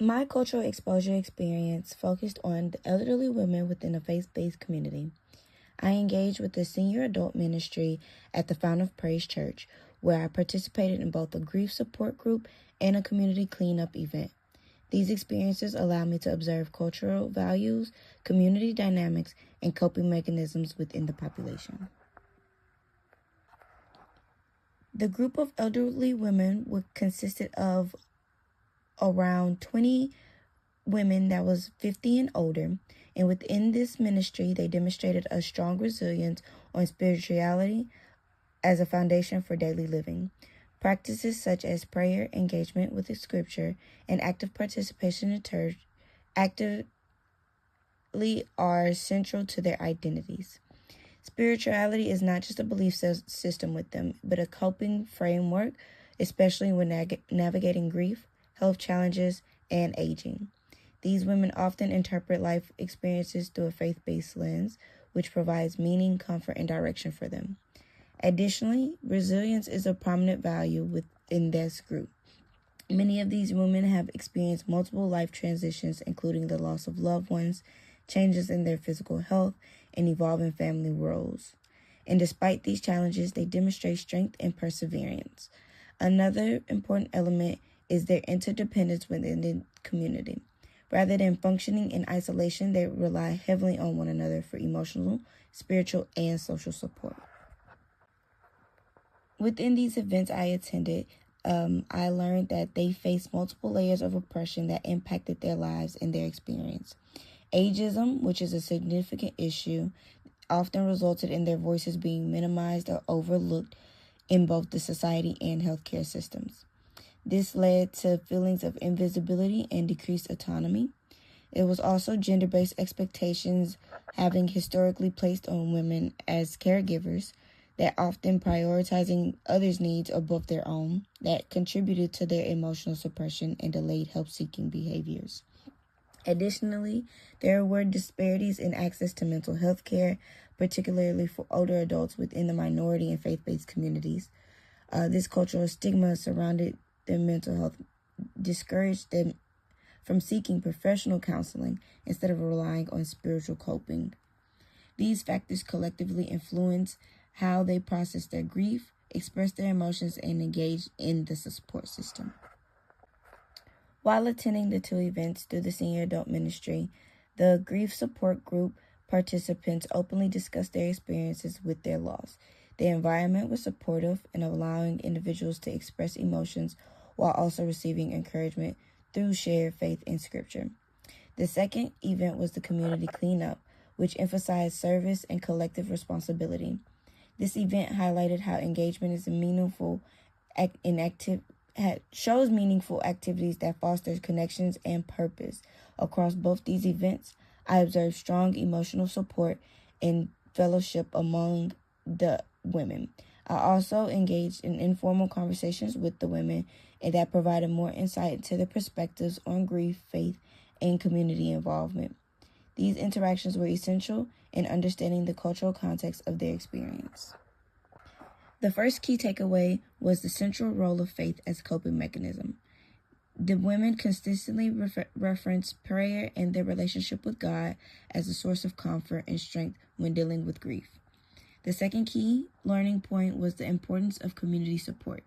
My cultural exposure experience focused on the elderly women within a faith-based community. I engaged with the senior adult ministry at the Fountain of Praise Church, where I participated in both a grief support group and a community cleanup event. These experiences allowed me to observe cultural values, community dynamics, and coping mechanisms within the population. The group of elderly women consisted of around 20 women that was 50 and older, and within this ministry, they demonstrated a strong resilience on spirituality as a foundation for daily living. Practices such as prayer, engagement with the scripture, and active participation in church actively are central to their identities. Spirituality is not just a belief system with them, but a coping framework, especially when navigating grief, health challenges, and aging. These women often interpret life experiences through a faith-based lens, which provides meaning, comfort, and direction for them. Additionally, resilience is a prominent value within this group. Many of these women have experienced multiple life transitions, including the loss of loved ones, changes in their physical health, and evolving family roles. And despite these challenges, they demonstrate strength and perseverance. Another important element is their interdependence within the community. Rather than functioning in isolation, they rely heavily on one another for emotional, spiritual, and social support. Within these events I attended, I learned that they faced multiple layers of oppression that impacted their lives and their experience. Ageism, which is a significant issue, often resulted in their voices being minimized or overlooked in both the society and healthcare systems. This led to feelings of invisibility and decreased autonomy. It was also gender-based expectations having historically placed on women as caregivers that often prioritizing others' needs above their own that contributed to their emotional suppression and delayed help-seeking behaviors. Additionally, there were disparities in access to mental health care, particularly for older adults within the minority and faith-based communities. This cultural stigma surrounded their mental health discouraged them from seeking professional counseling instead of relying on spiritual coping. These factors collectively influence how they process their grief, express their emotions, and engage in the support system. While attending the two events through the senior adult ministry, the grief support group participants openly discussed their experiences with their loss. The environment was supportive and allowing individuals to express emotions while also receiving encouragement through shared faith in Scripture. The second event was the community cleanup, which emphasized service and collective responsibility. This event highlighted how engagement is shows meaningful activities that foster connections and purpose. Across both these events, I observed strong emotional support and fellowship among the women. I also engaged in informal conversations with the women and that provided more insight into their perspectives on grief, faith, and community involvement. These interactions were essential in understanding the cultural context of their experience. The first key takeaway was the central role of faith as a coping mechanism. The women consistently referenced prayer and their relationship with God as a source of comfort and strength when dealing with grief. The second key learning point was the importance of community support.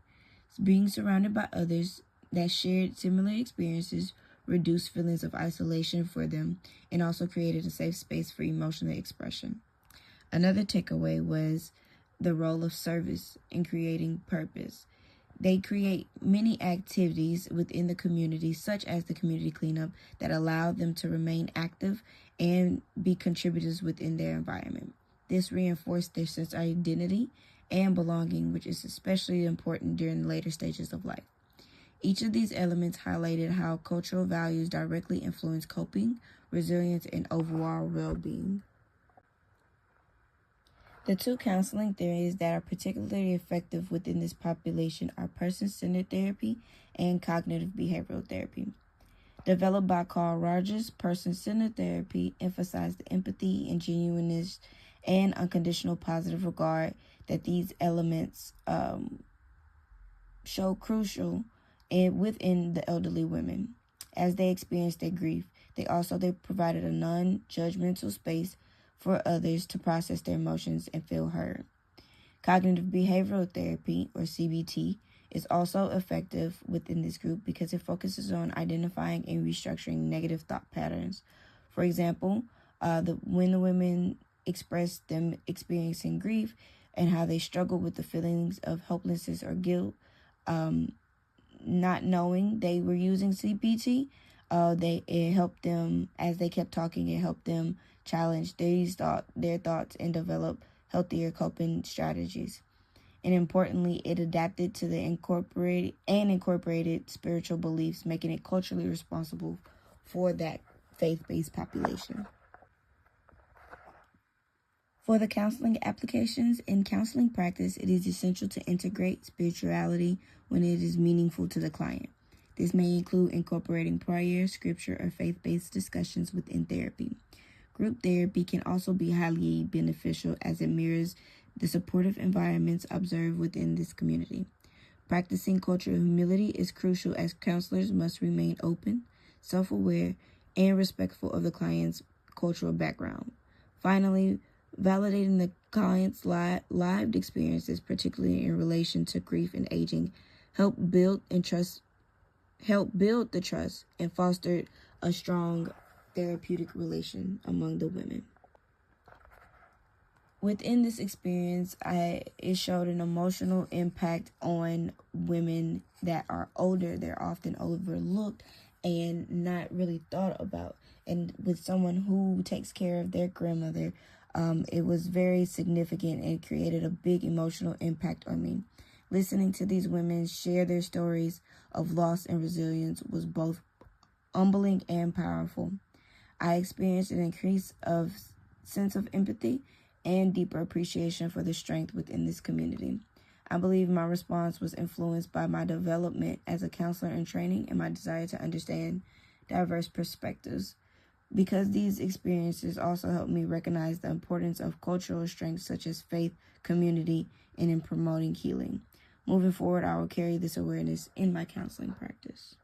Being surrounded by others that shared similar experiences reduced feelings of isolation for them and also created a safe space for emotional expression. Another takeaway was the role of service in creating purpose. They create many activities within the community, such as the community cleanup, that allow them to remain active and be contributors within their environment. This reinforced their sense of identity and belonging, which is especially important during the later stages of life. Each of these elements highlighted how cultural values directly influence coping, resilience, and overall well-being. The two counseling theories that are particularly effective within this population are person-centered therapy and cognitive behavioral therapy. Developed by Carl Rogers, person-centered therapy emphasized the empathy and genuineness and unconditional positive regard that these elements show crucial within the elderly women. as they experienced their grief. They provided a non-judgmental space for others to process their emotions and feel heard. Cognitive behavioral therapy, or CBT, is also effective within this group because it focuses on identifying and restructuring negative thought patterns. For example, when the women express them experiencing grief and how they struggle with the feelings of helplessness or guilt, not knowing they were using CBT, it helped them, as they kept talking, it helped them challenge their thoughts and develop healthier coping strategies. And importantly, it adapted to the incorporated spiritual beliefs, making it culturally responsible for that faith-based population. For the counseling applications, in counseling practice, it is essential to integrate spirituality when it is meaningful to the client. This may include incorporating prayer, scripture, or faith-based discussions within therapy. Group therapy can also be highly beneficial as it mirrors the supportive environments observed within this community. Practicing cultural humility is crucial as counselors must remain open, self-aware, and respectful of the client's cultural background. Finally, validating the client's lived experiences, particularly in relation to grief and aging, help build the trust and foster a strong therapeutic relation among the women. Within this experience, it showed an emotional impact on women that are older. They're often overlooked and not really thought about. And with someone who takes care of their grandmother, it was very significant and created a big emotional impact on me. Listening to these women share their stories of loss and resilience was both humbling and powerful. I experienced an increase of sense of empathy and deeper appreciation for the strength within this community. I believe my response was influenced by my development as a counselor in training and my desire to understand diverse perspectives. Because these experiences also helped me recognize the importance of cultural strengths such as faith, community, and in promoting healing. Moving forward, I will carry this awareness in my counseling practice.